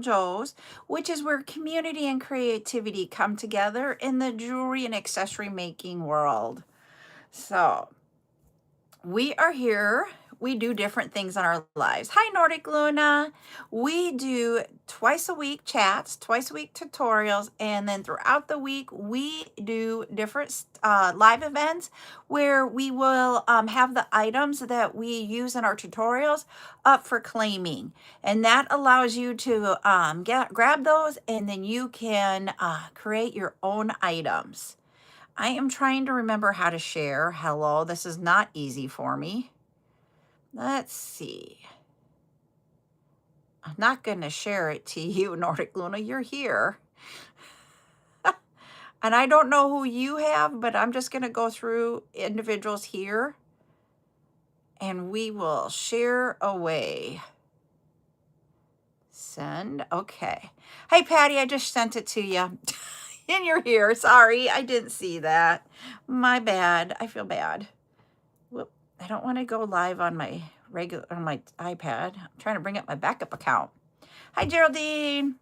CarolJo's, which is where community and creativity come together in the jewelry and accessory making world. So we are here. We do different things in our lives. Hi, Nordic Luna. We do twice a week chats, twice a week tutorials, and then throughout the week, we do different live events where we will have the items that we use in our tutorials up for claiming. And that allows you to grab those, and then you can create your own items. I am trying to remember how to share. Hello, this is not easy for me. Let's see. I'm not going to share it to you, Nordic Luna. You're here. And I don't know who you have, but I'm just going to go through individuals here. And we will share away. Send. Okay. Hey, Patty, I just sent it to you. And you're here. Sorry, I didn't see that. My bad. I feel bad. Whoop. I don't want to go live on my iPad. I'm trying to bring up my backup account. Hi, Geraldine.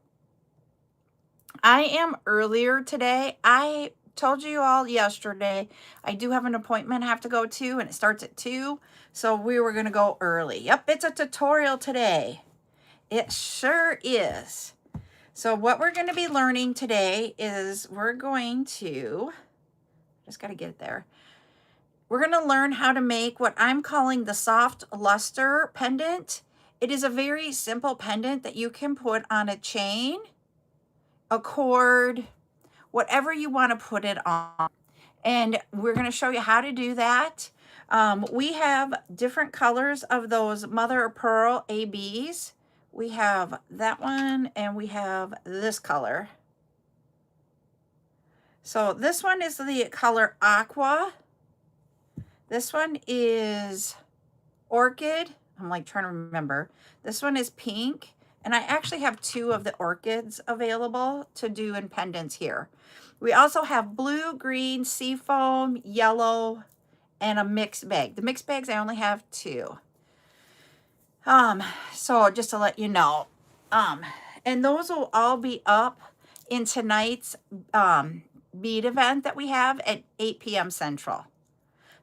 I am earlier today. I told you all yesterday I do have an appointment I have to go to, and it starts at 2. So we were going to go early. Yep, it's a tutorial today. It sure is. So what we're going to be learning today is we're going to, just got to get it there. We're going to learn how to make what I'm calling the soft luster pendant. It is a very simple pendant that you can put on a chain, a cord, whatever you want to put it on. And we're going to show you how to do that. We have different colors of those mother of pearl ABs. We have that one, and we have this color. So this one is the color aqua. This one is orchid. I'm like trying to remember. This one is pink. And I actually have 2 of the orchids available to do in pendants here. We also have blue, green, seafoam, yellow, and a mixed bag. The mixed bags, I only have 2. So just to let you know, and those will all be up in tonight's bead event that we have at 8 p.m. Central.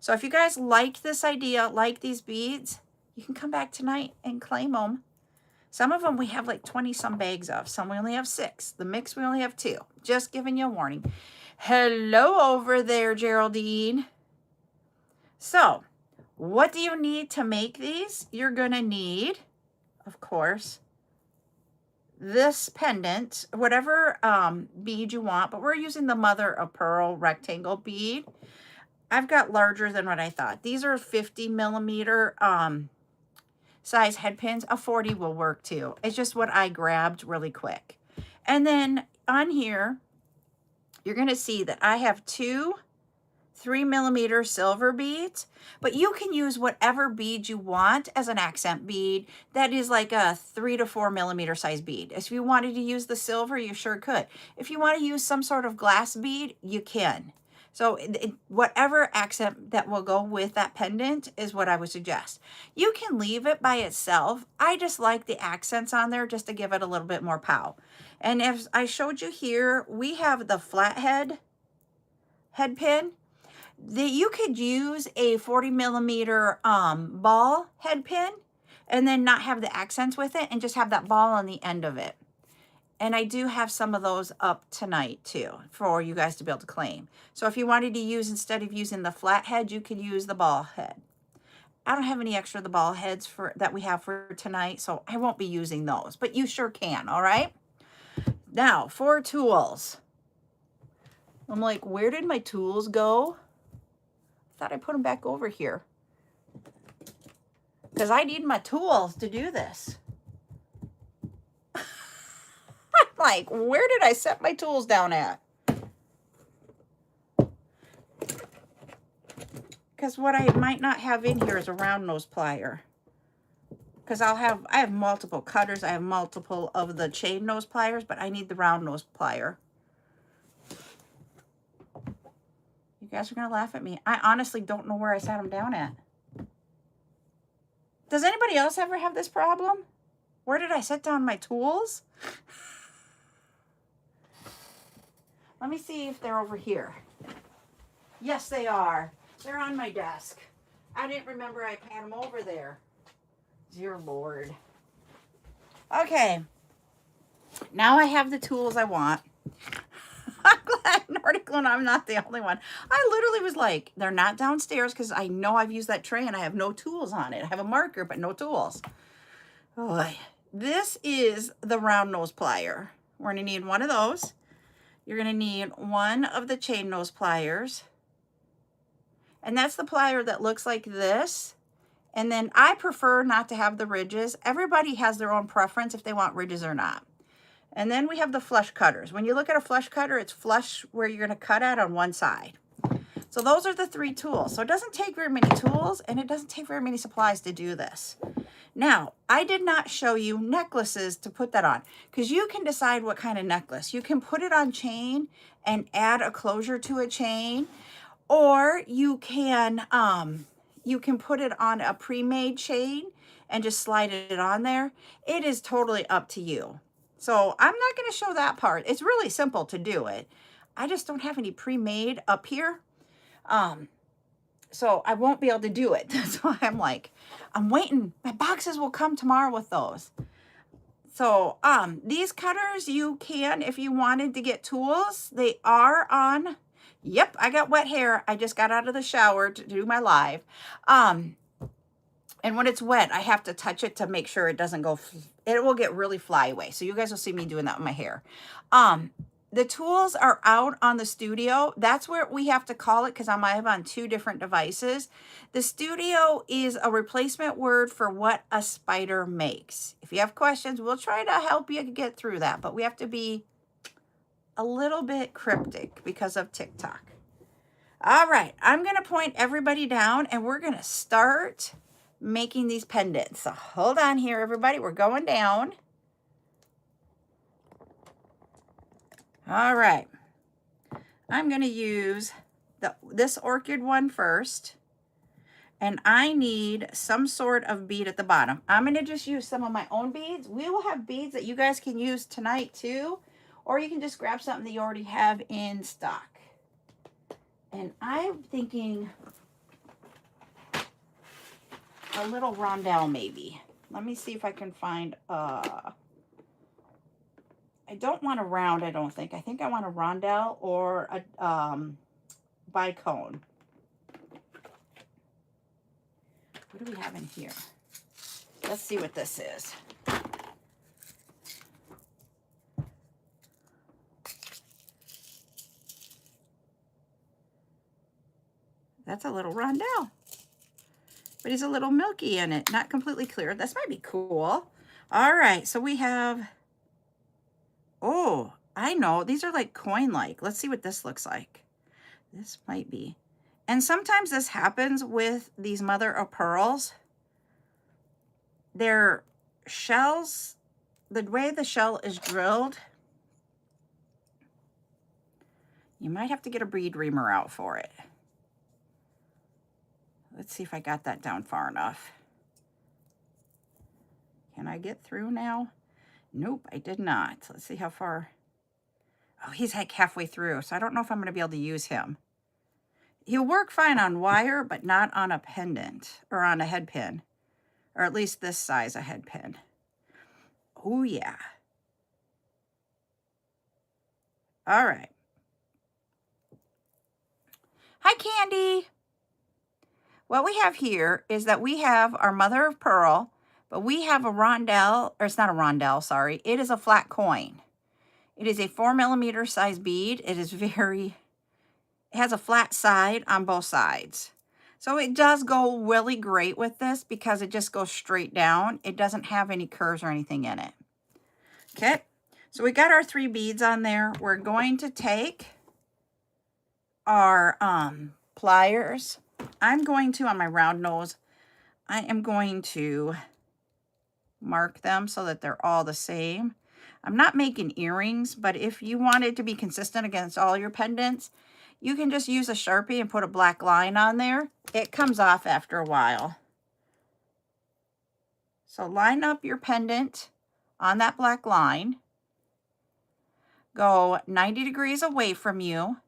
So if you guys like this idea, like these beads, you can come back tonight and claim them. Some of them we have like 20 some bags of. Some we only have 6. The mix we only have 2. Just giving you a warning. Hello over there, Geraldine. So what do you need to make these? You're going to need, of course, this pendant, whatever bead you want, but we're using the mother of pearl rectangle bead. I've got larger than what I thought. These are 50 millimeter size head pins. A 40 will work too. It's just what I grabbed really quick. And then on here, you're going to see that I have 2 3 millimeter silver beads, but you can use whatever bead you want as an accent bead. That is like a 3 to 4 millimeter size bead. If you wanted to use the silver, you sure could. If you want to use some sort of glass bead, you can. So whatever accent that will go with that pendant is what I would suggest. You can leave it by itself. I just like the accents on there just to give it a little bit more pow. And as I showed you here, we have the flathead head pin. You could use a 40 millimeter ball head pin and then not have the accents with it and just have that ball on the end of it. And I do have some of those up tonight too for you guys to be able to claim. So if you wanted to use, instead of using the flat head, you could use the ball head. I don't have any extra of the ball heads that we have for tonight, so I won't be using those, but you sure can, all right? Now, for tools. I'm like, where did my tools go? I thought I put them back over here. Because I need my tools to do this. Like, where did I set my tools down at? Because what I might not have in here is a round nose plier. Because I have multiple cutters. I have multiple of the chain nose pliers, but I need the round nose plier. You guys are going to laugh at me. I honestly don't know where I sat them down at. Does anybody else ever have this problem? Where did I set down my tools? Let me see if they're over here. Yes, they are. They're on my desk. I didn't remember I had them over there. Dear Lord. Okay. Now I have the tools I want. I'm glad, Nordic Luna, I'm not the only one. I literally was like, they're not downstairs because I know I've used that tray and I have no tools on it. I have a marker, but no tools. Oh, this is the round nose plier. We're going to need one of those. You're going to need one of the chain nose pliers. And that's the plier that looks like this. And then I prefer not to have the ridges. Everybody has their own preference if they want ridges or not. And then we have the flush cutters. When you look at a flush cutter, it's flush where you're going to cut at on one side. So those are the 3 tools. So it doesn't take very many tools and it doesn't take very many supplies to do this. Now, I did not show you necklaces to put that on because you can decide what kind of necklace. You can put it on chain and add a closure to a chain, or you can put it on a pre-made chain and just slide it on there. It is totally up to you. So I'm not going to show that part. It's really simple to do it. I just don't have any pre-made up here. So I won't be able to do it. That's why I'm like, I'm waiting. My boxes will come tomorrow with those. So these cutters, you can, if you wanted to get tools, they are on. Yep, I got wet hair. I just got out of the shower to do my live. And when it's wet, I have to touch it to make sure it doesn't go, it will get really fly away. So you guys will see me doing that with my hair. The tools are out on the Studio. That's where we have to call it because I might have on 2 different devices. The Studio is a replacement word for what a spider makes. If you have questions, we'll try to help you get through that, but we have to be a little bit cryptic because of TikTok. All right, I'm going to point everybody down and we're going to start making these pendants. So hold on here, everybody. We're going down. All right. I'm going to use this orchid one first. And I need some sort of bead at the bottom. I'm going to just use some of my own beads. We will have beads that you guys can use tonight too. Or you can just grab something that you already have in stock. And I'm thinking a little rondelle maybe. Let me see if I can find I don't want a round, I don't think. I think I want a rondelle or a bicone. What do we have in here? Let's see what this is. That's a little rondelle. But he's a little milky in it, not completely clear. This might be cool. All right, so we have, oh, I know. These are like coin-like. Let's see what this looks like. This might be. And sometimes this happens with these mother of pearls. Their shells, the way the shell is drilled, you might have to get a bead reamer out for it. Let's see if I got that down far enough. Can I get through now? Nope, I did not. Let's see how far. Oh, he's like halfway through, so I don't know if I'm going to be able to use him. He'll work fine on wire, but not on a pendant or on a head pin, or at least this size a head pin. Oh, yeah. All right. Hi, Candy. What we have here is that we have our mother of pearl, but we have a rondelle, or it's not a rondelle, sorry. It is a flat coin. It is a 4mm size bead. It is it has a flat side on both sides. So it does go really great with this because it just goes straight down. It doesn't have any curves or anything in it. Okay, so we got our 3 beads on there. We're going to take our pliers. I'm going to, on my round nose, I am going to mark them so that they're all the same. I'm not making earrings, but if you wanted to be consistent against all your pendants, you can just use a Sharpie and put a black line on there. It comes off after a while. So line up your pendant on that black line. Go 90 degrees away from you.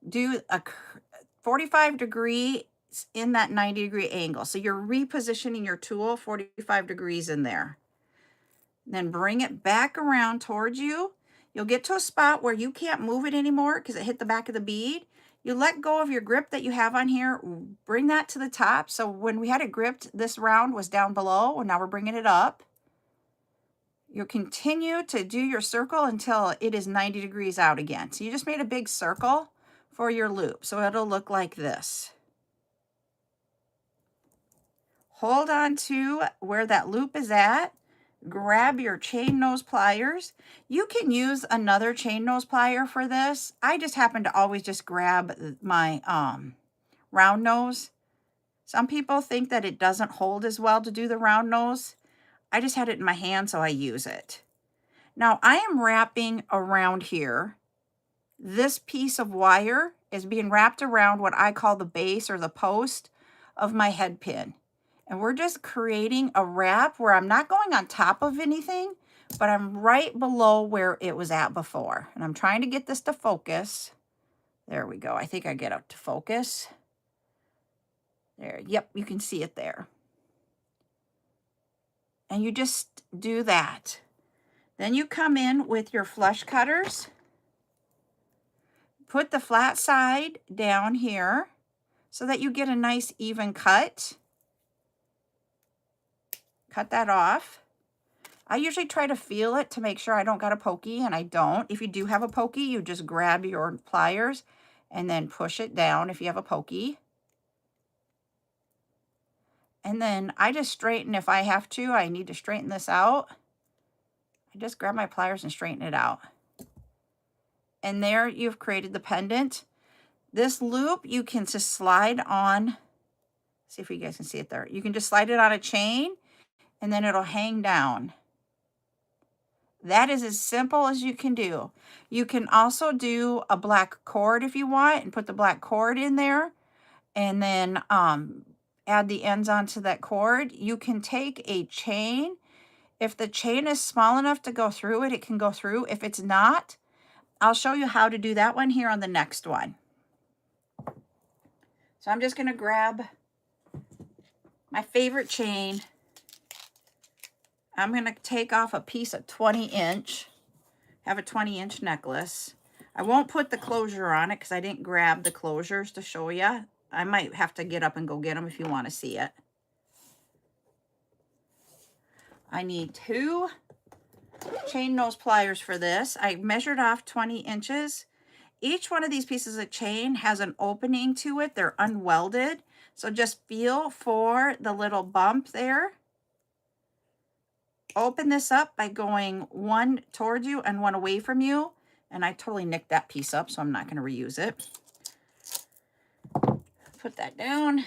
Do a 45 degrees in that 90-degree angle. So you're repositioning your tool 45 degrees in there. Then bring it back around towards you. You'll get to a spot where you can't move it anymore because it hit the back of the bead. You let go of your grip that you have on here, bring that to the top. So when we had it gripped, this round was down below, and now we're bringing it up. You'll continue to do your circle until it is 90 degrees out again. So you just made a big circle for your loop. So it'll look like this. Hold on to where that loop is at. Grab your chain nose pliers. You can use another chain nose plier for this. I just happen to always just grab my round nose. Some people think that it doesn't hold as well to do the round nose. I just had it in my hand, so I use it. Now I am wrapping around here. This piece of wire is being wrapped around what I call the base or the post of my head pin. And we're just creating a wrap where I'm not going on top of anything, but I'm right below where it was at before. And I'm trying to get this to focus. There we go. I think I get up to focus. There, yep, you can see it there. And you just do that. Then you come in with your flush cutters. Put the flat side down here so that you get a nice even cut. Cut that off. I usually try to feel it to make sure I don't got a pokey, and I don't. If you do have a pokey, you just grab your pliers and then push it down if you have a pokey. And then I just straighten if I have to. I need to straighten this out. I just grab my pliers and straighten it out. And there you've created the pendant. This loop you can just slide on. See if you guys can see it there. You can just slide it on a chain and then it'll hang down. That is as simple as you can do. You can also do a black cord if you want and put the black cord in there and then add the ends onto that cord. You can take a chain. If the chain is small enough to go through it, it can go through. If it's not, I'll show you how to do that one here on the next one. So I'm just going to grab my favorite chain. I'm going to take off a piece of 20-inch. Have a 20-inch necklace. I won't put the closure on it because I didn't grab the closures to show you. I might have to get up and go get them if you want to see it. I need 2 chain nose pliers for this. I measured off 20 inches. Each one of these pieces of chain has an opening to it. They're unwelded. So just feel for the little bump there. Open this up by going one towards you and one away from you. And I totally nicked that piece up, so I'm not going to reuse it. Put that down.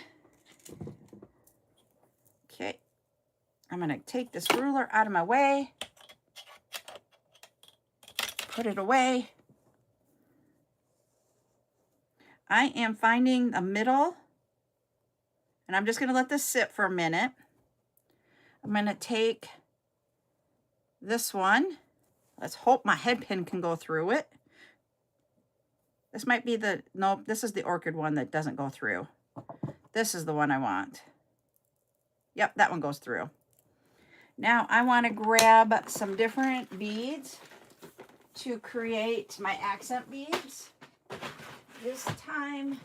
Okay. I'm going to take this ruler out of my way. Put it away. I am finding a middle. And I'm just going to let this sit for a minute. I'm going to take this one. Let's hope my head pin can go through it. This might be the, nope, this is the orchid one that doesn't go through. This is the one I want. Yep, that one goes through. Now I want to grab some different beads to create my accent beads. This time,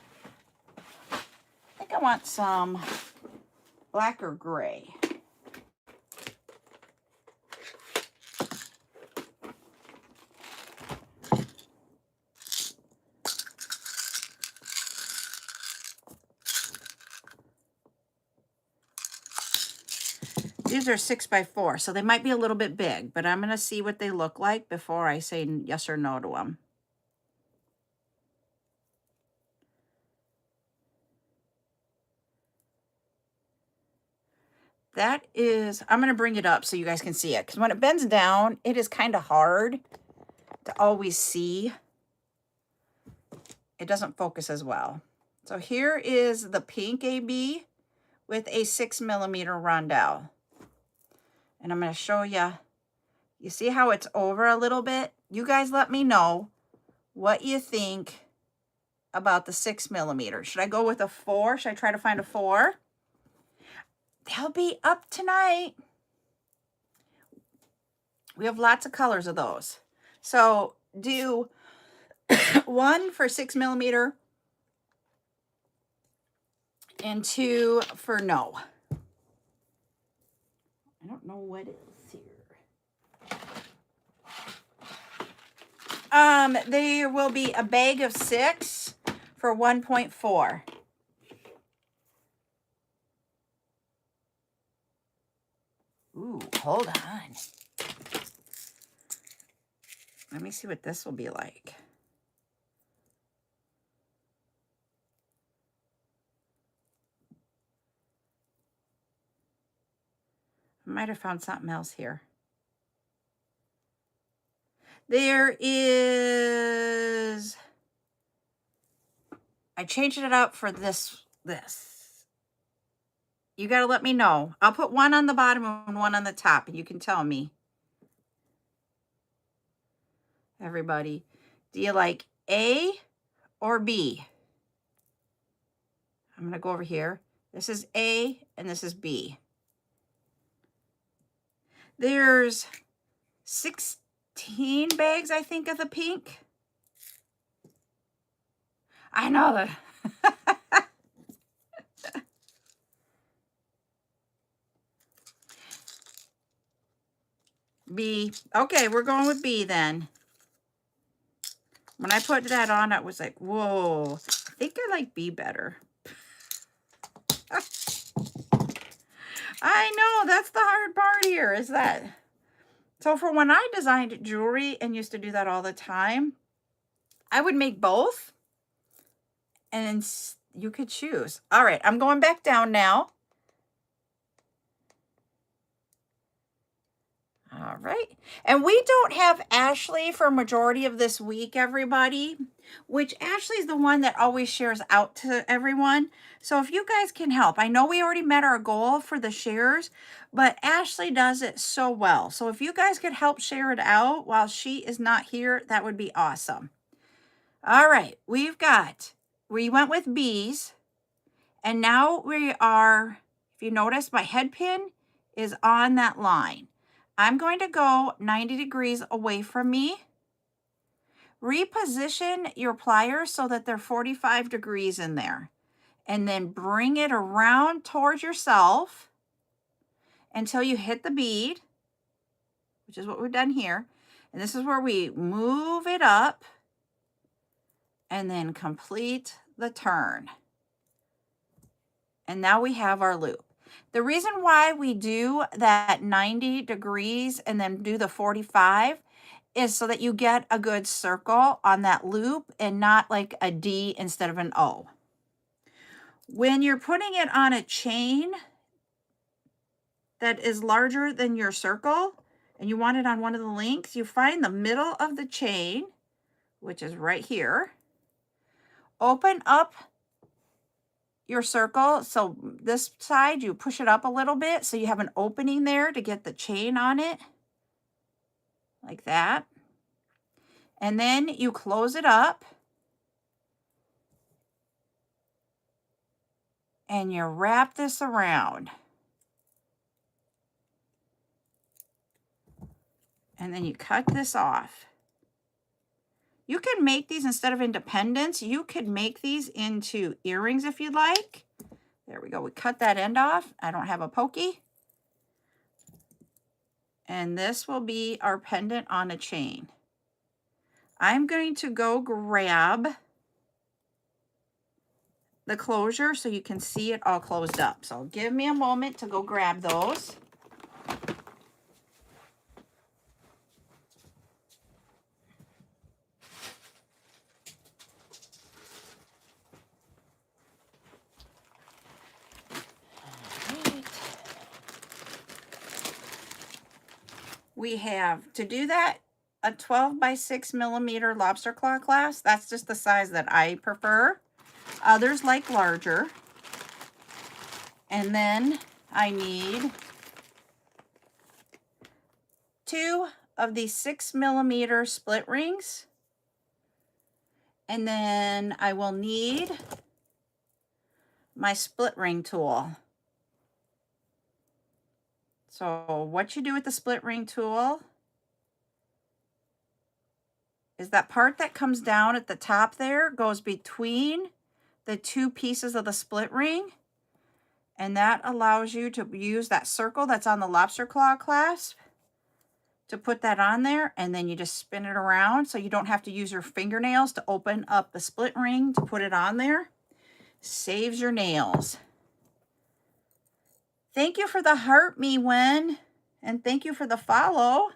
I think I want some black or gray. These are 6x4, so they might be a little bit big, but I'm going to see what they look like before I say yes or no to them. That is, I'm going to bring it up so you guys can see it, because when it bends down, it is kind of hard to always see. It doesn't focus as well. So here is the pink AB with a 6mm rondelle. And I'm going to show you. You see how it's over a little bit? You guys let me know what you think about the 6mm. Should I go with a 4? Should I try to find a 4? They'll be up tonight. We have lots of colors of those. So do 1 for 6mm and 2 for no. I don't know what is here. There will be a bag of 6 for 1.4. Ooh, hold on. Let me see what this will be like. I might have found something else here. There is, I changed it up for this. You got to let me know. I'll put 1 on the bottom and 1 on the top, and you can tell me. Everybody, do you like A or B? I'm going to go over here. This is A and this is B. There's 16 bags, I think, of the pink. I know that. B. Okay, we're going with B then. When I put that on, I was like, whoa, I think I like B better. I know, that's the hard part here, is that. So for when I designed jewelry and used to do that all the time, I would make both and you could choose. All right, I'm going back down now. All right. And we don't have Ashley for a majority of this week, everybody, which Ashley's the one that always shares out to everyone. So if you guys can help, I know we already met our goal for the shares, but Ashley does it so well. So if you guys could help share it out while she is not here, that would be awesome. All right. We went with B's, and now we are, if you notice, my head pin is on that line. I'm going to go 90 degrees away from me. Reposition your pliers so that they're 45 degrees in there. And then bring it around towards yourself until you hit the bead, which is what we've done here. And this is where we move it up and then complete the turn. And now we have our loop. The reason why we do that 90 degrees and then do the 45 is so that you get a good circle on that loop and not like a D instead of an O. When you're putting it on a chain that is larger than your circle and you want it on one of the links, you find the middle of the chain, which is right here. Open up your circle. So this side, you push it up a little bit so you have an opening there to get the chain on it, like that. And then you close it up and you wrap this around. And then you cut this off. You can make these instead of into pendants. You could make these into earrings if you'd like. There we go. We cut that end off. I don't have a pokey. And this will be our pendant on a chain. I'm going to go grab the closure so you can see it all closed up. So give me a moment to go grab those. We have, to do that, a 12 by 6 millimeter lobster claw glass. That's just the size that I prefer. Others like larger. And then I need 2 of these 6mm split rings. And then I will need my split ring tool. So what you do with the split ring tool is that part that comes down at the top there goes between the 2 pieces of the split ring. And that allows you to use that circle that's on the lobster claw clasp to put that on there, and then you just spin it around so you don't have to use your fingernails to open up the split ring to put it on there. Saves your nails. Thank you for the heart, me Wen, and thank you for the follow.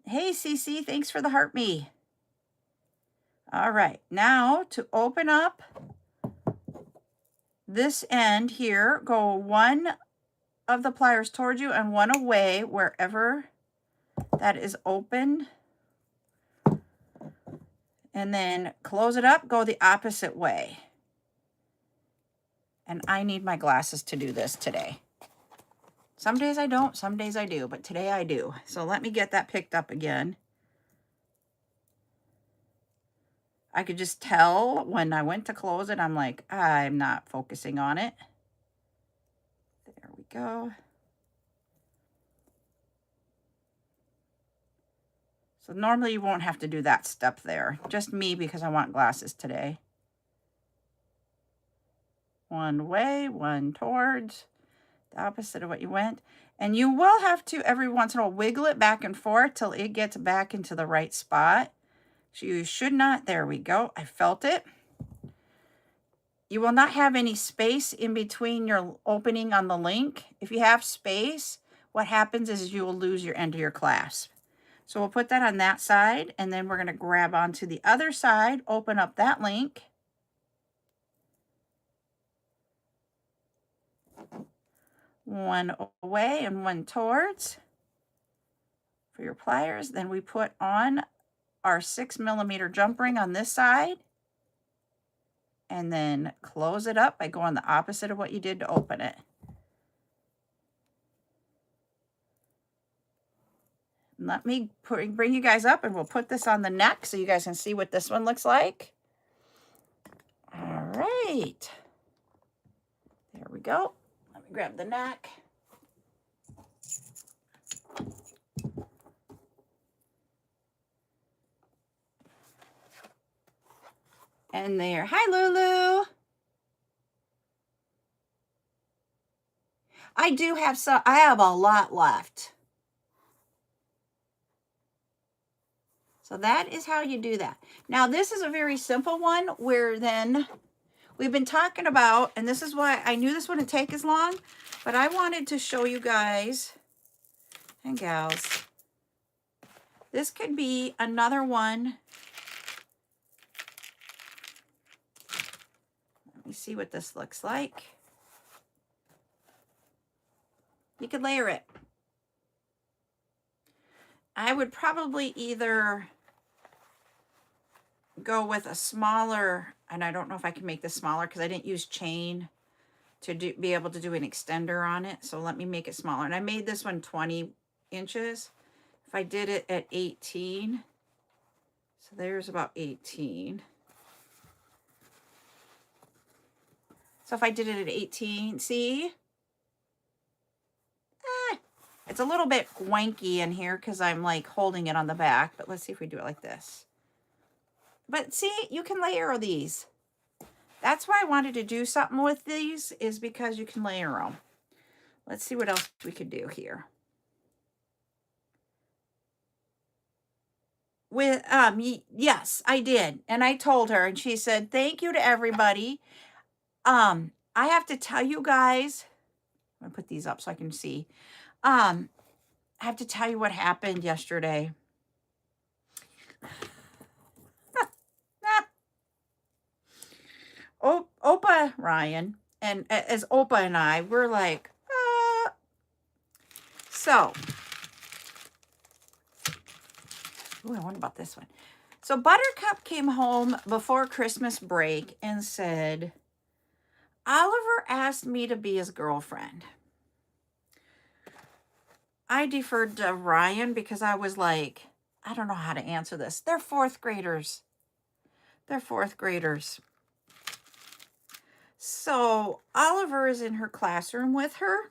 Hey Cece, thanks for the heart me. All right, now to open up this end here, go one of the pliers towards you and one away wherever that is open. And then close it up, go the opposite way. And I need my glasses to do this today. Some days I don't, some days I do, but today I do. So let me get that picked up again. I could just tell when I went to close it, I'm like, I'm not focusing on it. There we go. So normally you won't have to do that step there. Just me because I want glasses today. One way, one towards, the opposite of what you went. And you will have to every once in a while wiggle it back and forth till it gets back into the right spot. So you should not, there we go, I felt it. You will not have any space in between your opening on the link. If you have space, what happens is you will lose your end of your clasp. So we'll put that on that side, and then we're going to grab onto the other side, open up that link. One away and one towards for your pliers. Then we put on our 6mm jump ring on this side, and then close it up by going the opposite of what you did to open it. Let me bring you guys up, and we'll put this on the neck so you guys can see what this one looks like. All right. There we go. Let me grab the neck. And there. Hi, Lulu. I do have some. I have a lot left. So that is how you do that. Now, this is a very simple one where then we've been talking about, and this is why I knew this wouldn't take as long, but I wanted to show you guys and gals. This could be another one. Let me see what this looks like. You could layer it. I would probably either go with a smaller, and I don't know if I can make this smaller because I didn't use chain to be able to do an extender on it. So let me make it smaller. And I made this one 20 inches. If I did it at 18, so there's about 18. So if I did it at 18, see? It's a little bit wanky in here because I'm like holding it on the back, but let's see if we do it like this. But see, you can layer these. That's why I wanted to do something with these, is because you can layer them. Let's see what else we could do here. With, yes, I did. And I told her, and she said, thank you to everybody. I have to tell you guys, I'm gonna put these up so I can see. I have to tell you what happened yesterday. Opa Ryan and as Opa and I, we're like, so. Ooh, I wonder about this one. So Buttercup came home before Christmas break and said, Oliver asked me to be his girlfriend. I deferred to Ryan because I was like, I don't know how to answer this. They're fourth graders. They're fourth graders. So Oliver is in her classroom with her.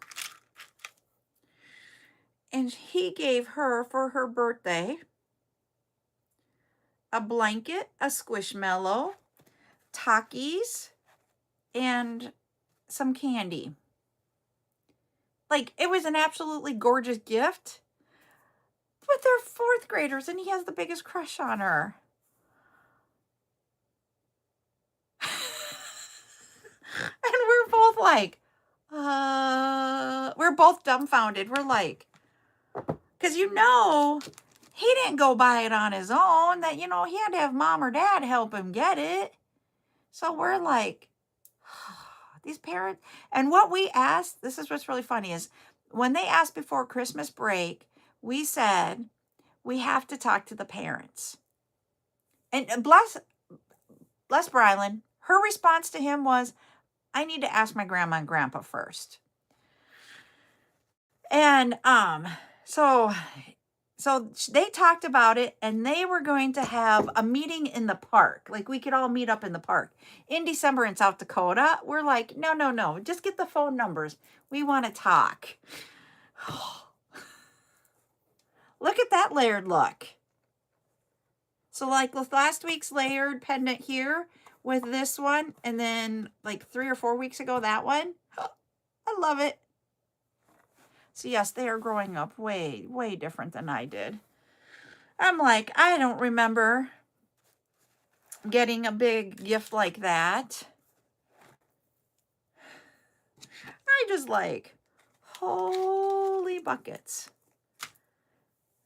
And he gave her, for her birthday, a blanket, a squishmallow, Takis, and some candy. Like, it was an absolutely gorgeous gift. But they're fourth graders, and he has the biggest crush on her. And we're both like, we're both dumbfounded. We're like, because he didn't go buy it on his own. That, he had to have mom or dad help him get it. So we're like, these parents. And what we asked, this is what's really funny, is when they asked before Christmas break, we said, we have to talk to the parents. And bless Brylan, her response to him was, I need to ask my grandma and grandpa first. And so they talked about it, and they were going to have a meeting in the park. Like, we could all meet up in the park in December in South Dakota. We're like, no, just get the phone numbers. We want to talk. Look at that layered look. So like with last week's layered pendant here with this one, and then like 3 or 4 weeks ago, that one. I love it. So yes, they are growing up way, way different than I did. I'm like, I don't remember getting a big gift like that. I just like, holy buckets.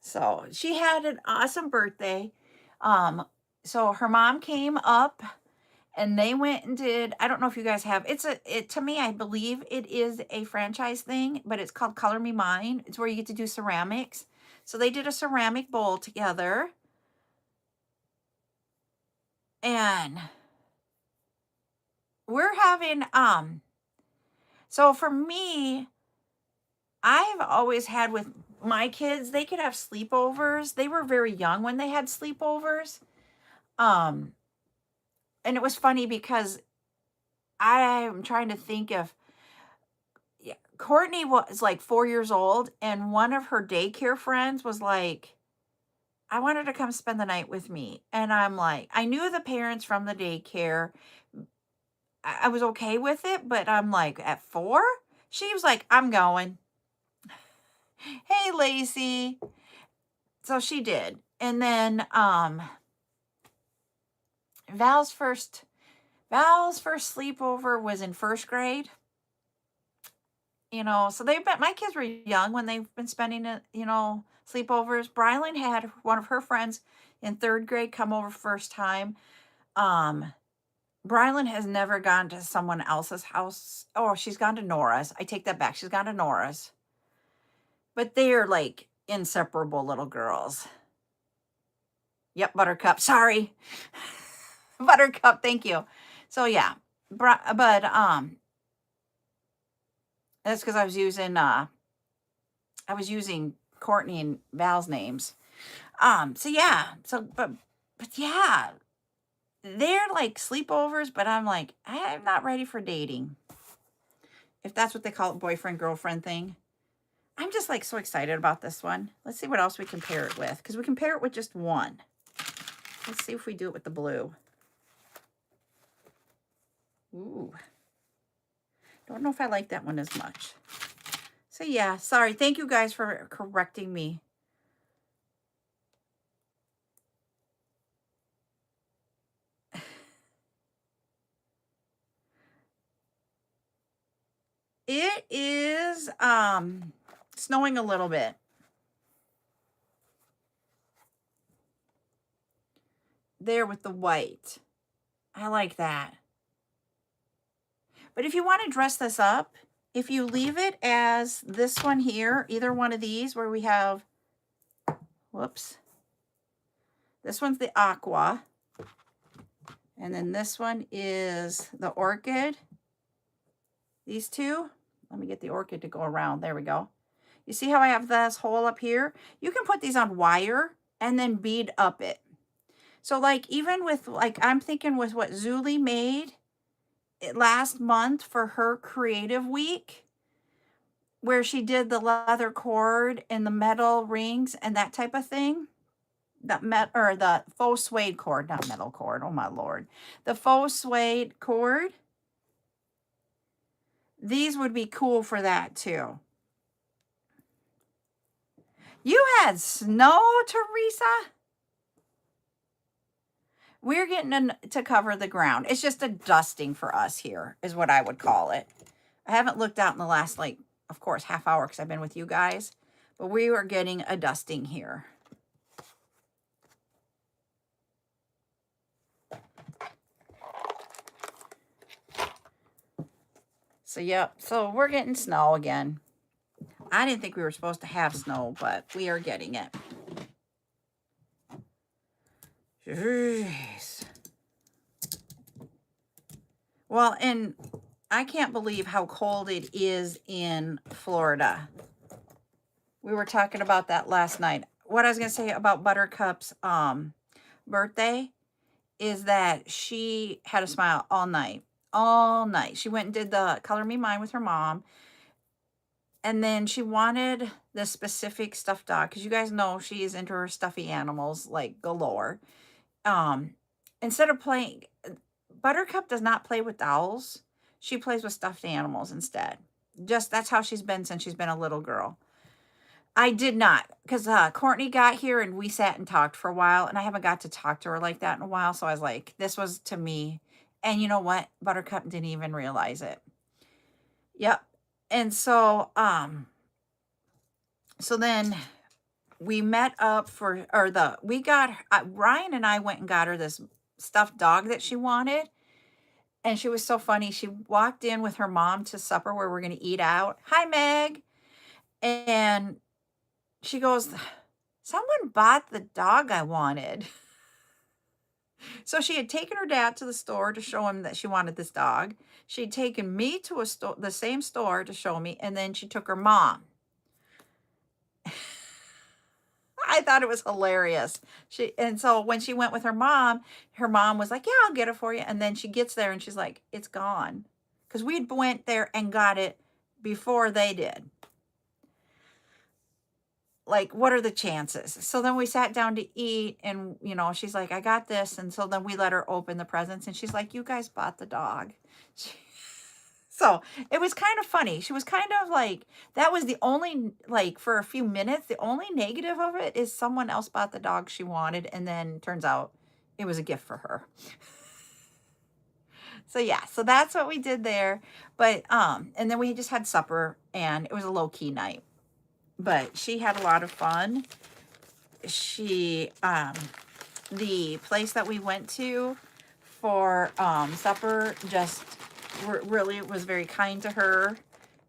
So she had an awesome birthday. So her mom came up and they went and did, I don't know if you guys have, to me, I believe it is a franchise thing, but it's called Color Me Mine. It's where you get to do ceramics. So they did a ceramic bowl together. And we're having, so for me, I've always had with my kids, they could have sleepovers. They were very young when they had sleepovers. And it was funny because I'm trying to think of, Courtney was like 4 years old, and one of her daycare friends was like, I wanted to come spend the night with me. And I'm like, I knew the parents from the daycare. I was okay with it, but I'm like, at 4? She was like, I'm going. Hey, Lacey. So she did. And then Val's first sleepover was in first grade. So my kids were young when they've been spending it, sleepovers. Brylan had one of her friends in third grade come over first time. Brylan has never gone to someone else's house. Oh, she's gone to Nora's. I take that back. She's gone to Nora's. But they are like inseparable little girls. Yep, Buttercup. Sorry. Buttercup, thank you. So yeah. But that's because I was using Courtney and Val's names. So yeah. But yeah. They're like sleepovers, but I'm like, I'm not ready for dating. If that's what they call it, boyfriend, girlfriend thing. I'm just like so excited about this one. Let's see what else we can pair it with. Because we can pair it with just one. Let's see if we do it with the blue. Ooh. Don't know if I like that one as much. So yeah, sorry. Thank you guys for correcting me. It is snowing a little bit. There with the white. I like that. But if you want to dress this up, if you leave it as this one here, either one of these where we have, whoops. This one's the aqua. And then this one is the orchid. These two, let me get the orchid to go around. There we go. You see how I have this hole up here? You can put these on wire and then bead up it. So like even with like, I'm thinking with what Zuli made last month for her creative week, where she did the leather cord and the metal rings and that type of thing. The faux suede cord, not metal cord. Oh my Lord. The faux suede cord. These would be cool for that too. You had snow, Teresa? We're getting to cover the ground. It's just a dusting for us here is what I would call it. I haven't looked out in the last, like, of course, half hour because I've been with you guys. But we are getting a dusting here. So, yep. So, we're getting snow again. I didn't think we were supposed to have snow, but we are getting it. Jeez. Well, and I can't believe how cold it is in Florida. We were talking about that last night. What I was going to say about Buttercup's birthday is that she had a smile all night. All night. She went and did the Color Me Mine with her mom. And then she wanted the specific stuffed dog, because you guys know she is into her stuffy animals like galore. Instead of playing, Buttercup does not play with dolls. She plays with stuffed animals instead. Just that's how she's been since she's been a little girl. I did not, because Courtney got here and we sat and talked for a while, and I haven't got to talk to her like that in a while. So I was like, this was to me. And you know what? Buttercup didn't even realize it. Yep. And so, so then we met up for, Ryan and I went and got her this stuffed dog that she wanted. And she was so funny. She walked in with her mom to supper where we're going to eat out. Hi, Meg. And she goes, someone bought the dog I wanted. So she had taken her dad to the store to show him that she wanted this dog. She'd taken me to the same store to show me, and then she took her mom. I thought it was hilarious. And so when she went with her mom was like, yeah, I'll get it for you. And then she gets there and she's like, it's gone. Because we went there and got it before they did. Like, what are the chances? So then we sat down to eat, and, you know, she's like, I got this. And so then we let her open the presents, and she's like, you guys bought the dog. So it was kind of funny. She was kind of like, that was the only, like, for a few minutes, the only negative of it is someone else bought the dog she wanted, and then turns out it was a gift for her. So yeah, so that's what we did there. But, and then we just had supper, and it was a low-key night. But she had a lot of fun. She, the place that we went to for supper just really was very kind to her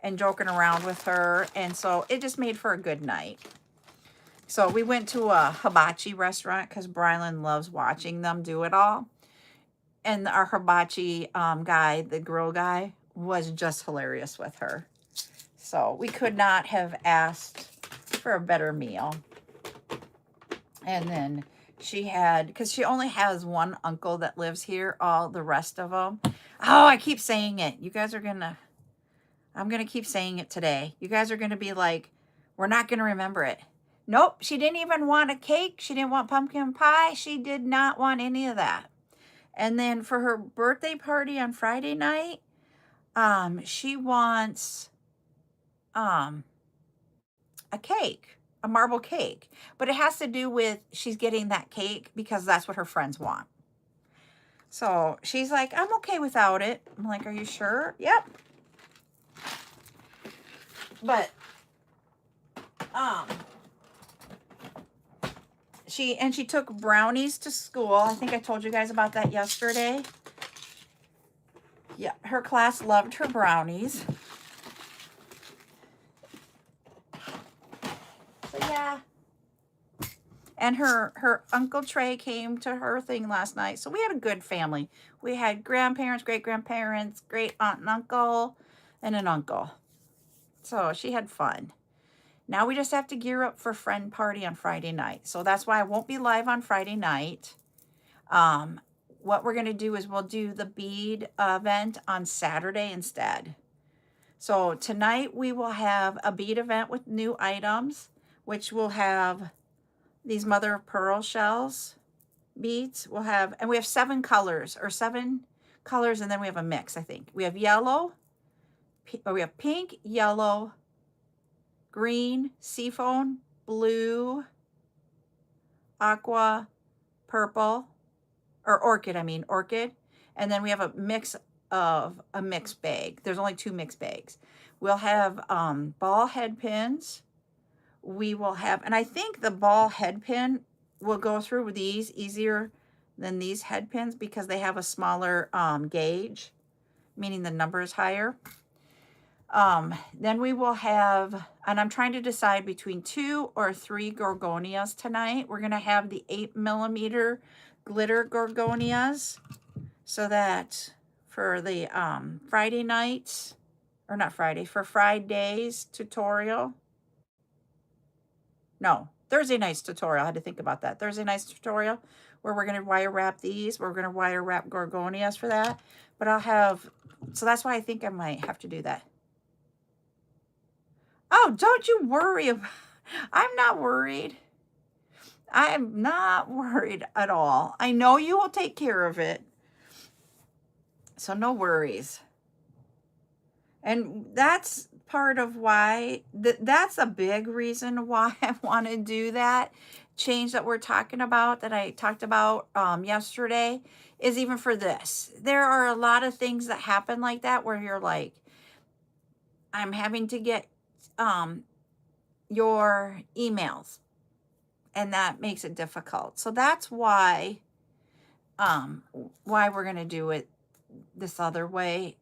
and joking around with her. And so it just made for a good night. So we went to a hibachi restaurant because Brylan loves watching them do it all. And our hibachi guy, the grill guy, was just hilarious with her. So we could not have asked for a better meal. And then she had, because she only has one uncle that lives here, all the rest of them. Oh, I keep saying it. You guys are I'm going to keep saying it today. You guys are going to be like, we're not going to remember it. Nope, she didn't even want a cake. She didn't want pumpkin pie. She did not want any of that. And then for her birthday party on Friday night, she wants a cake, a marble cake. But it has to do with she's getting that cake because that's what her friends want. So she's like, I'm okay without it. I'm like, are you sure? Yep. But she took brownies to school. I think I told you guys about that yesterday. Yeah, her class loved her brownies. So yeah. And her Uncle Trey came to her thing last night. So we had a good family. We had grandparents, great-grandparents, great aunt and uncle, and an uncle. So she had fun. Now we just have to gear up for friend party on Friday night. So that's why I won't be live on Friday night. What we're going to do is we'll do the bead event on Saturday instead. So tonight we will have a bead event with new items, which will have these mother of pearl shells beads. We'll have, and we have 7 colors, and then we have a mix, I think. We have yellow, we have pink, yellow, green, seafoam, blue, aqua, purple, or orchid, orchid. And then we have a mix of a mixed bag. There's only 2 mixed bags. We'll have ball head pins. We will have, and I think the ball head pin will go through with these easier than these head pins because they have a smaller gauge, meaning the number is higher. Then we will have, and I'm trying to decide between 2 or 3 gorgonias tonight. We're going to have the 8mm glitter gorgonias, so that for the Friday nights, or not Friday, for Friday's tutorial. No, Thursday night's tutorial. I had to think about that. Thursday night's tutorial where we're going to wire wrap these. We're going to wire wrap gorgonias for that. But I'll have, so that's why I think I might have to do that. Oh, don't you worry. I'm not worried. I am not worried at all. I know you will take care of it. So no worries. And that's part of why, that's a big reason why I want to do that change that we're talking about, that I talked about yesterday, is even for this. There are a lot of things that happen like that where you're like, I'm having to get your emails, and that makes it difficult. So that's why we're going to do it this other way.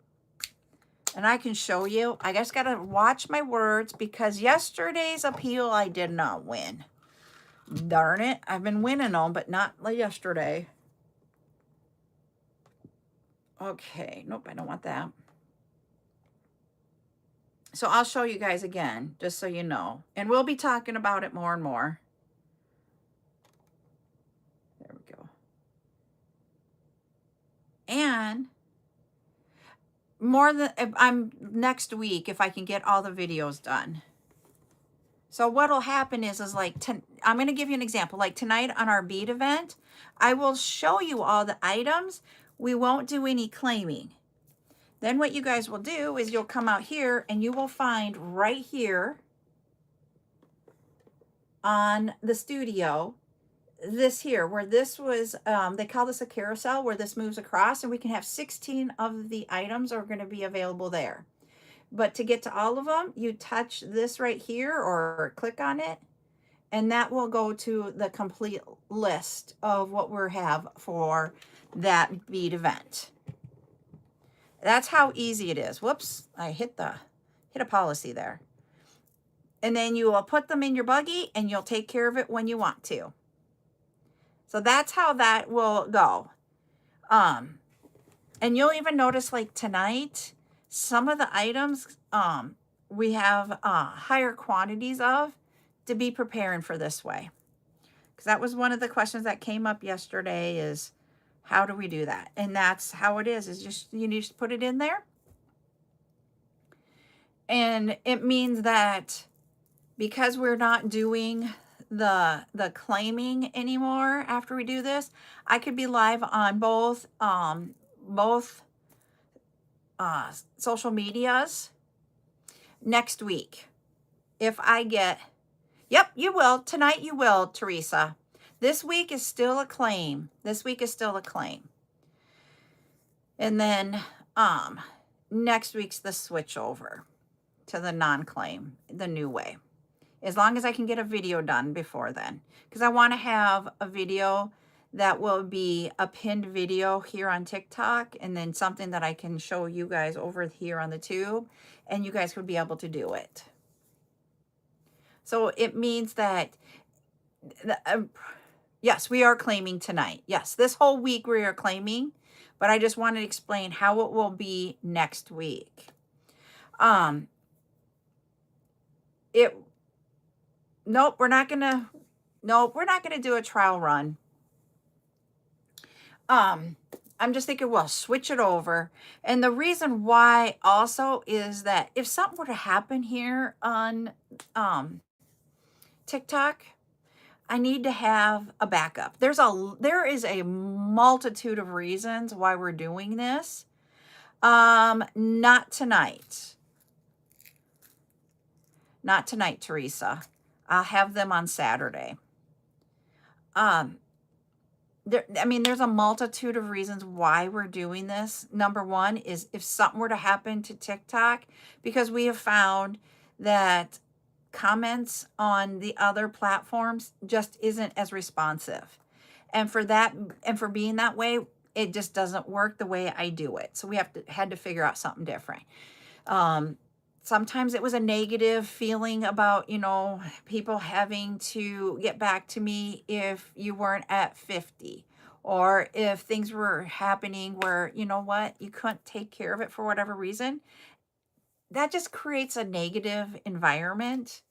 And I can show you. I just got to watch my words because yesterday's appeal I did not win. Darn it. I've been winning them, but not like yesterday. Okay. Nope, I don't want that. So I'll show you guys again, just so you know. And we'll be talking about it more and more. There we go. And more than, I'm next week, if I can get all the videos done. So what'll happen is like, I'm going to give you an example. Like tonight on our bead event, I will show you all the items. We won't do any claiming. Then what you guys will do is you'll come out here and you will find right here on the studio, this here, where this was, they call this a carousel, where this moves across, and we can have 16 of the items are going to be available there. But to get to all of them, you touch this right here or click on it, and that will go to the complete list of what we have for that bead event. That's how easy it is. Whoops, I hit a policy there. And then you will put them in your buggy and you'll take care of it when you want to. So that's how that will go. And you'll even notice like tonight, some of the items we have higher quantities of to be preparing for this way. Because that was one of the questions that came up yesterday is, how do we do that? And that's how it is just, you need to put it in there. And it means that because we're not doing the claiming anymore after we do this, I could be live on both social medias next week. If I get, yep, you will. Tonight you will, Teresa. This week is still a claim. This week is still a claim. And then next week's the switch over to the non-claim, the new way. As long as I can get a video done before then. Because I want to have a video that will be a pinned video here on TikTok, and then something that I can show you guys over here on the tube, and you guys would be able to do it. So it means that, yes, we are claiming tonight. Yes, this whole week we are claiming, but I just wanted to explain how it will be next week. nope, we're not gonna, nope, we're not gonna do a trial run. I'm just thinking, well, switch it over. And the reason why also is that if something were to happen here on um, TikTok, I need to have a backup. There is a multitude of reasons why we're doing this. Not tonight. Not tonight, Teresa. I'll have them on Saturday. There's a multitude of reasons why we're doing this. Number one is if something were to happen to TikTok, because we have found that comments on the other platforms just isn't as responsive. And for that, and for being that way, it just doesn't work the way I do it. So we had to figure out something different. Sometimes it was a negative feeling about, people having to get back to me if you weren't at 50, or if things were happening where, you couldn't take care of it for whatever reason. That just creates a negative environment.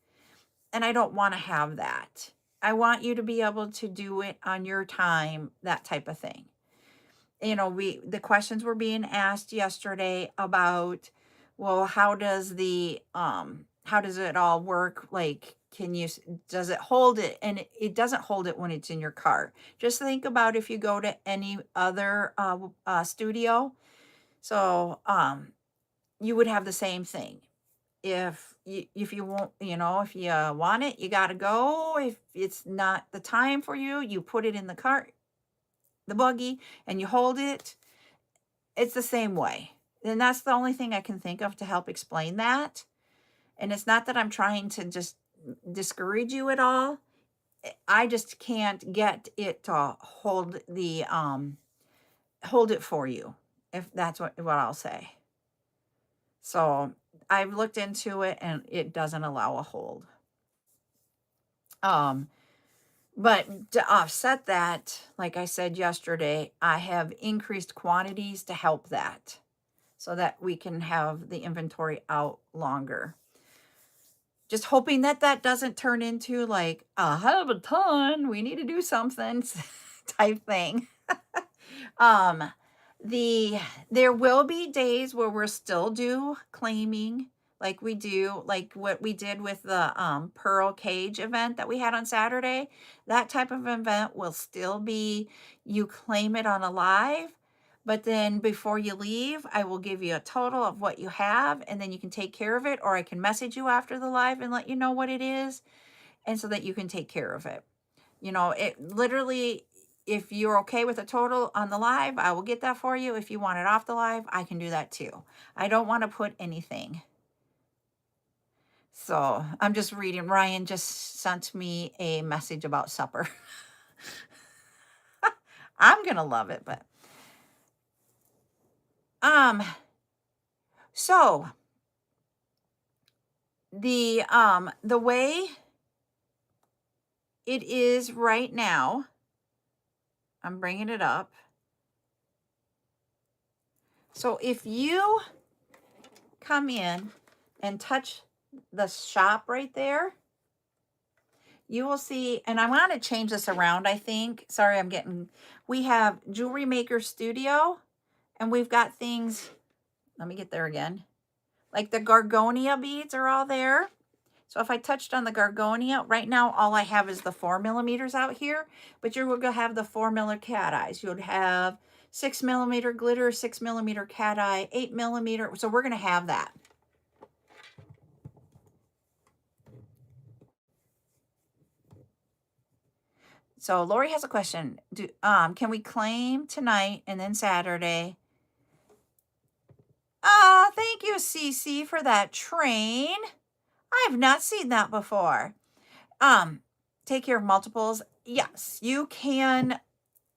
And I don't want to have that. I want you to be able to do it on your time, that type of thing. The questions were being asked yesterday about, well, how does it all work? Like, does it hold it? And it doesn't hold it when it's in your cart. Just think about if you go to any other studio. So you would have the same thing. If you won't, if you want it, you got to go. If it's not the time for you, you put it in the cart, the buggy, and you hold it. It's the same way. And that's the only thing I can think of to help explain that. And it's not that I'm trying to just discourage you at all. I just can't get it to hold it for you, if that's what I'll say. So I've looked into it and it doesn't allow a hold. But to offset that, like I said yesterday, I have increased quantities to help that so that we can have the inventory out longer. Just hoping that doesn't turn into like, I have a ton, we need to do something type thing. There will be days where we're still due claiming, like what we did with the Pearl Cage event that we had on Saturday. That type of event will still be, you claim it on a live, but then before you leave, I will give you a total of what you have, and then you can take care of it, or I can message you after the live and let you know what it is, and so that you can take care of it. It literally, if you're okay with a total on the live, I will get that for you. If you want it off the live, I can do that too. I don't want to put anything. So I'm just reading. Ryan just sent me a message about supper. I'm going to love it, but so the way it is right now, I'm bringing it up. So if you come in and touch the shop right there, you will see, and I want to change this around, I think. Sorry, we have Jewelry Maker Studio, and we've got things, let me get there again. Like the Gorgonia beads are all there. So if I touched on the Gorgonia, right now all I have is the 4 millimeters out here, but you're going to have the 4 millimeter cat eyes. You would have 6 millimeter glitter, 6 millimeter cat eye, 8 millimeter. So we're going to have that. So Lori has a question. Can we claim tonight and then Saturday? Thank you, Cece, for that train. I have not seen that before. Take care of multiples. Yes, you can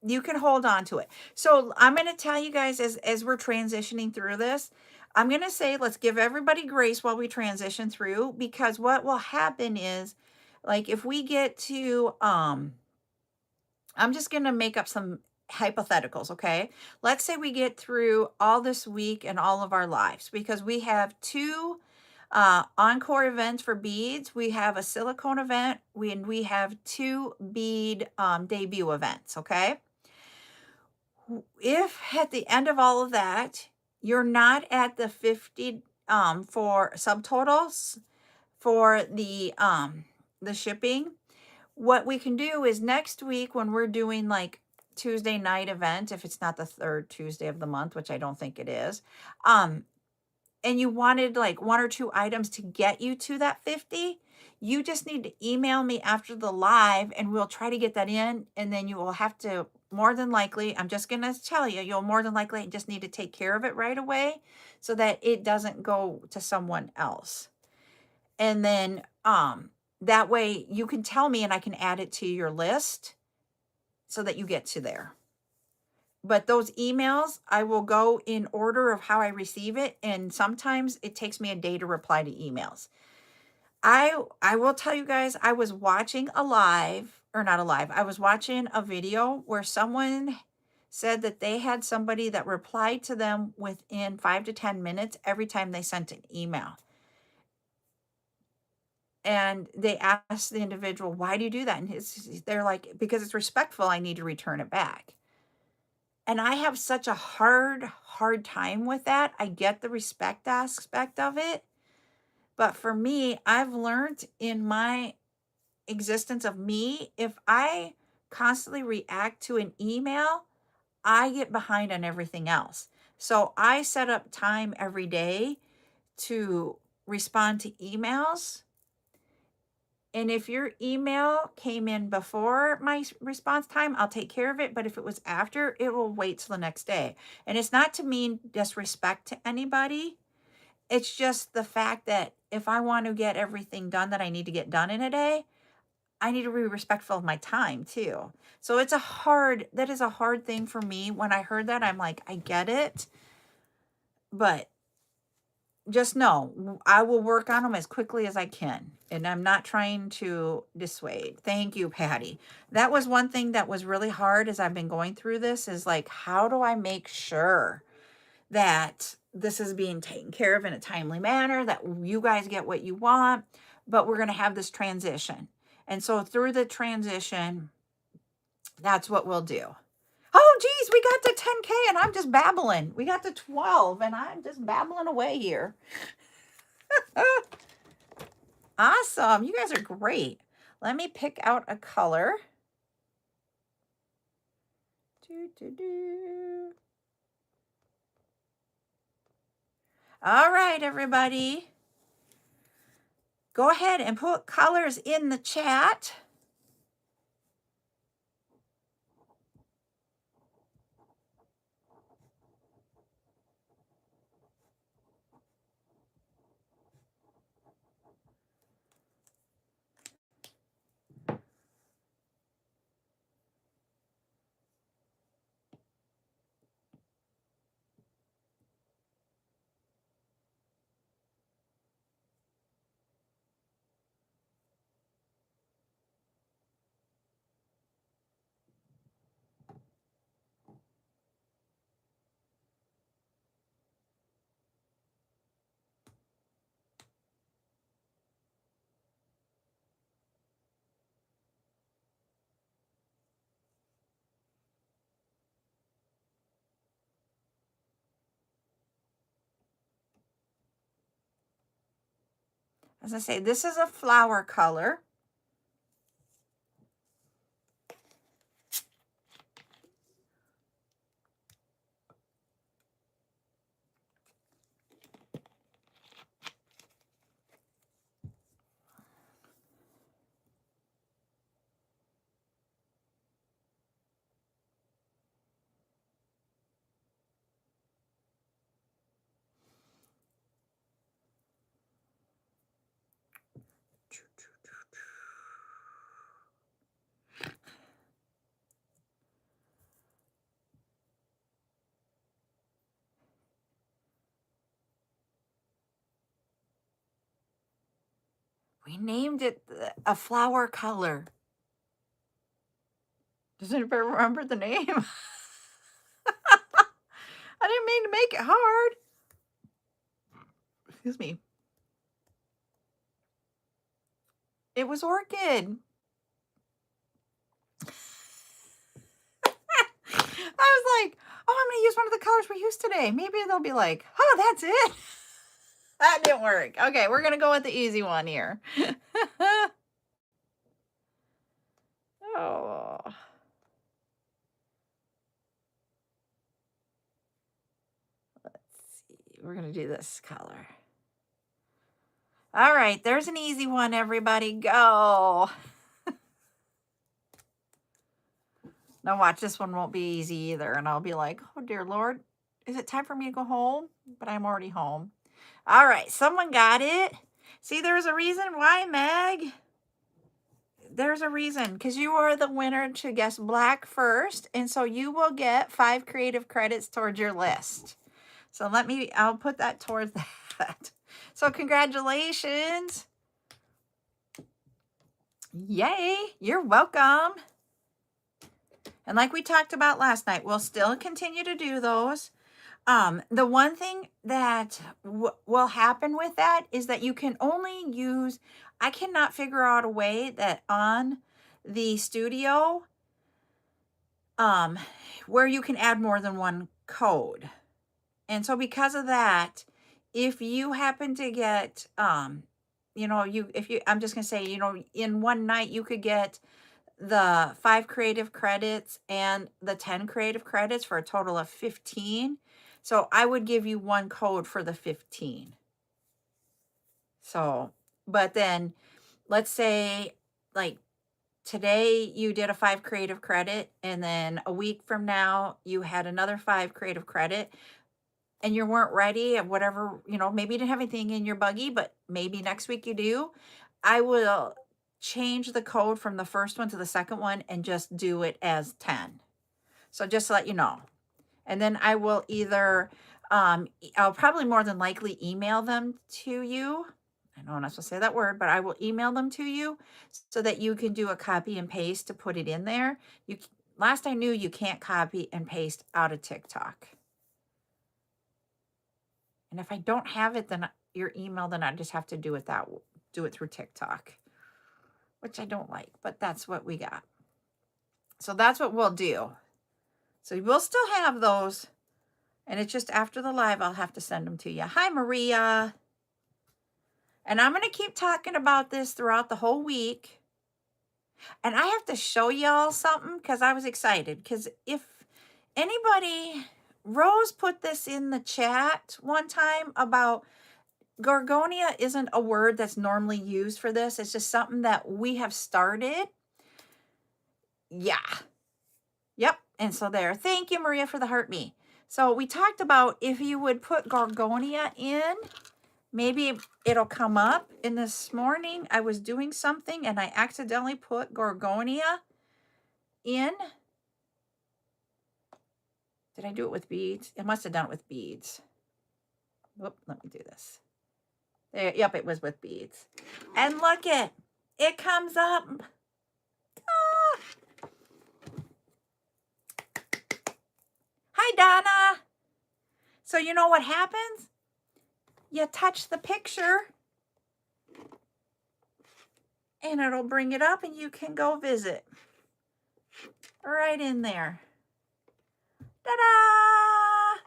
hold on to it. So I'm going to tell you guys as we're transitioning through this, I'm going to say, let's give everybody grace while we transition through, because what will happen is, like, if we get to, I'm just going to make up some hypotheticals. Okay. Let's say we get through all this week and all of our lives, because we have two Encore events for beads. We have a silicone event. We have 2 bead debut events, okay? If at the end of all of that, you're not at the 50 for subtotals for the shipping, what we can do is next week when we're doing like Tuesday night event, if it's not the 3rd Tuesday of the month, which I don't think it is, and you wanted like 1 or 2 items to get you to that 50, you just need to email me after the live and we'll try to get that in. And then you will have to, more than likely, I'm just going to tell you, you'll more than likely just need to take care of it right away so that it doesn't go to someone else. And then that way you can tell me and I can add it to your list so that you get to there. But those emails, I will go in order of how I receive it. And sometimes it takes me a day to reply to emails. I will tell you guys, I was watching a live, or not a live, I was watching a video where someone said that they had somebody that replied to them within 5 to 10 minutes every time they sent an email. And they asked the individual, why do you do that? And they're like, because it's respectful, I need to return it back. And I have such a hard time with that. I get the respect aspect of it. But for me, I've learned in my existence of me, if I constantly react to an email, I get behind on everything else. So I set up time every day to respond to emails. And if your email came in before my response time, I'll take care of it. But if it was after, it will wait till the next day. And it's not to mean disrespect to anybody. It's just the fact that if I want to get everything done that I need to get done in a day, I need to be respectful of my time too. So that is a hard thing for me. When I heard that, I'm like, I get it. But just know, I will work on them as quickly as I can. And I'm not trying to dissuade. Thank you, Patty. That was one thing that was really hard as I've been going through this is like, how do I make sure that this is being taken care of in a timely manner, that you guys get what you want, but we're going to have this transition. And so through the transition, that's what we'll do. Oh, geez, we got to 10K and I'm just babbling. We got to 12 and I'm just babbling away here. Awesome. You guys are great. Let me pick out a color. All right, everybody. Go ahead and put colors in the chat. As I say, this is a flower color. We named it a flower color. Does anybody remember the name? I didn't mean to make it hard. Excuse me. It was orchid. I was like, oh, I'm going to use one of the colors we used today. Maybe they'll be like, oh, that's it. That didn't work. Okay, we're going to go with the easy one here. Oh. Let's see. We're going to do this color. All right, there's an easy one, everybody. Go. Now watch, this one won't be easy either. And I'll be like, oh, dear Lord, is it time for me to go home? But I'm already home. All right, someone got it. See, there's a reason why, Meg. There's a reason, because you are the winner to guess black first. And so you will get 5 creative credits towards your list. So I'll put that towards that. So congratulations. Yay, you're welcome. And like we talked about last night, we'll still continue to do those. The one thing that will happen with that is that you can only use, I cannot figure out a way that on the studio, where you can add more than one code. And so because of that, if you happen to get, I'm just going to say, in one night you could get the 5 creative credits and the 10 creative credits for a total of 15. So I would give you one code for the 15. So, but then let's say like today you did a 5 creative credit, and then a week from now you had another 5 creative credit, and you weren't ready at whatever, maybe you didn't have anything in your buggy, but maybe next week you do. I will change the code from the first one to the second one and just do it as 10. So just to let you know. And then I will either, I'll probably more than likely email them to you. I know I'm not supposed to say that word, but I will email them to you so that you can do a copy and paste to put it in there. Last I knew, you can't copy and paste out of TikTok. And if I don't have it, then your email, then I just have to do it through TikTok, which I don't like, but that's what we got. So that's what we'll do. So we'll still have those. And it's just after the live, I'll have to send them to you. Hi, Maria. And I'm going to keep talking about this throughout the whole week. And I have to show y'all something because I was excited. Because if anybody, Rose put this in the chat one time about Gorgonia isn't a word that's normally used for this. It's just something that we have started. Yeah. Yep. And so there. Thank you, Maria, for the heart me. So we talked about if you would put Gorgonia in, maybe it'll come up. And this morning I was doing something and I accidentally put Gorgonia in. Did I do it with beads? I must have done it with beads. Whoop, let me do this. There, yep, it was with beads. And look it comes up. Ah. Hi, Donna. So you know what happens? You touch the picture and it'll bring it up and you can go visit. Right in there. Ta-da!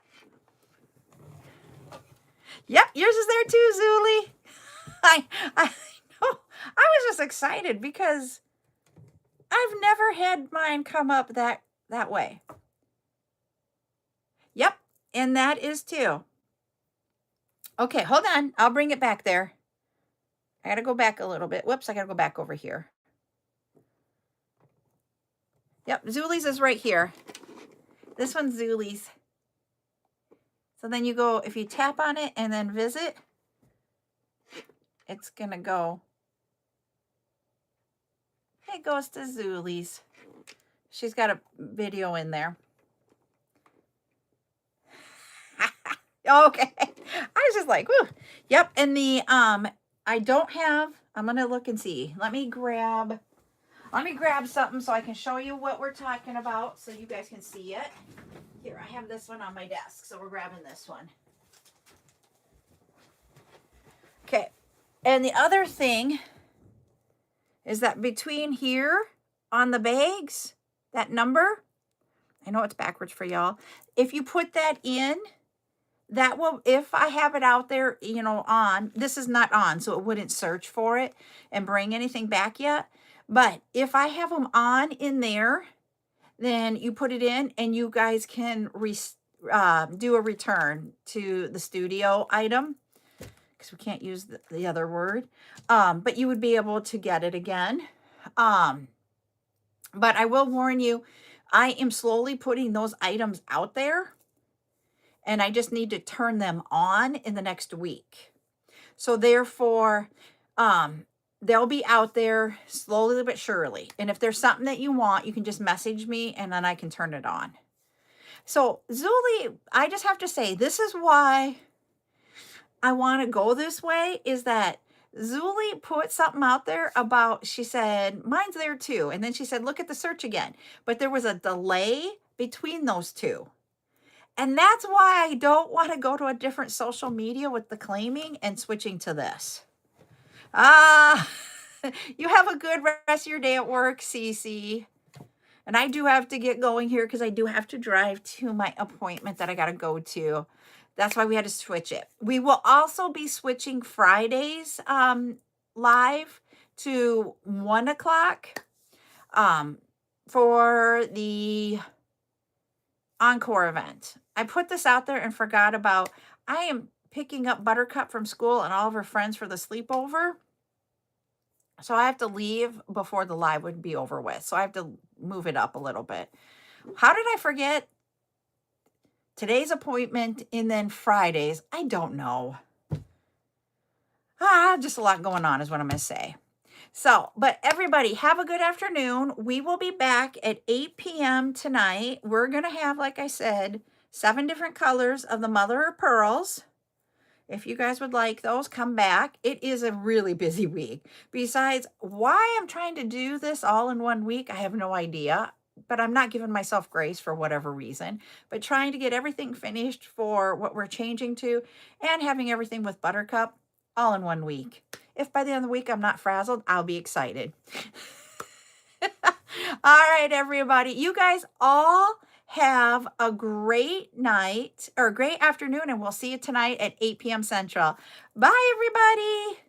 Yep, yours is there too, Zuli. I know. I was just excited because I've never had mine come up that way. Yep, and that is too. Okay, hold on. I'll bring it back there. I got to go back a little bit. Whoops, I got to go back over here. Yep, Zuli's is right here. This one's Zuli's. So then you go, if you tap on it and then visit, it's going to go. It goes to Zuli's. She's got a video in there. Okay. I was just like, whew. Yep. And the, I don't have, I'm going to look and see. Let me grab something so I can show you what we're talking about so you guys can see it. Here, I have this one on my desk, so we're grabbing this one. Okay. And the other thing is that between here on the bags, that number, I know it's backwards for y'all. If you put that in, that will, if I have it out there, you know, on, this is not on, so it wouldn't search for it and bring anything back yet. But if I have them on in there, then you put it in and you guys can do a return to the studio item, because we can't use the other word. But you would be able to get it again. But I will warn you, I am slowly putting those items out there, and I just need to turn them on in the next week. So therefore, they'll be out there slowly but surely. And if there's something that you want, you can just message me and then I can turn it on. So Zuli, I just have to say, this is why I want to go this way, is that Zuli put something out there about, she said, mine's there too. And then she said, look at the search again. But there was a delay between those two. And that's why I don't want to go to a different social media with the claiming and switching to this. You have a good rest of your day at work, Cece. And I do have to get going here because I do have to drive to my appointment that I got to go to. That's why we had to switch it. We will also be switching Fridays live to 1 o'clock for the encore event. I put this out there and forgot about, I am picking up Buttercup from school and all of her friends for the sleepover. So I have to leave before the live would be over with. So I have to move it up a little bit. How did I forget today's appointment and then Fridays? I don't know. Just a lot going on is what I'm going to say. So, but everybody, have a good afternoon. We will be back at 8 p.m. tonight. We're going to have, like I said, 7 different colors of the mother of pearls. If you guys would like those, come back. It is a really busy week. Besides, why I'm trying to do this all in one week, I have no idea. But I'm not giving myself grace for whatever reason. But trying to get everything finished for what we're changing to and having everything with Buttercup all in one week. If by the end of the week I'm not frazzled, I'll be excited. All right, everybody. You guys all have a great night or a great afternoon, and we'll see you tonight at 8 p.m. Central. Bye, everybody.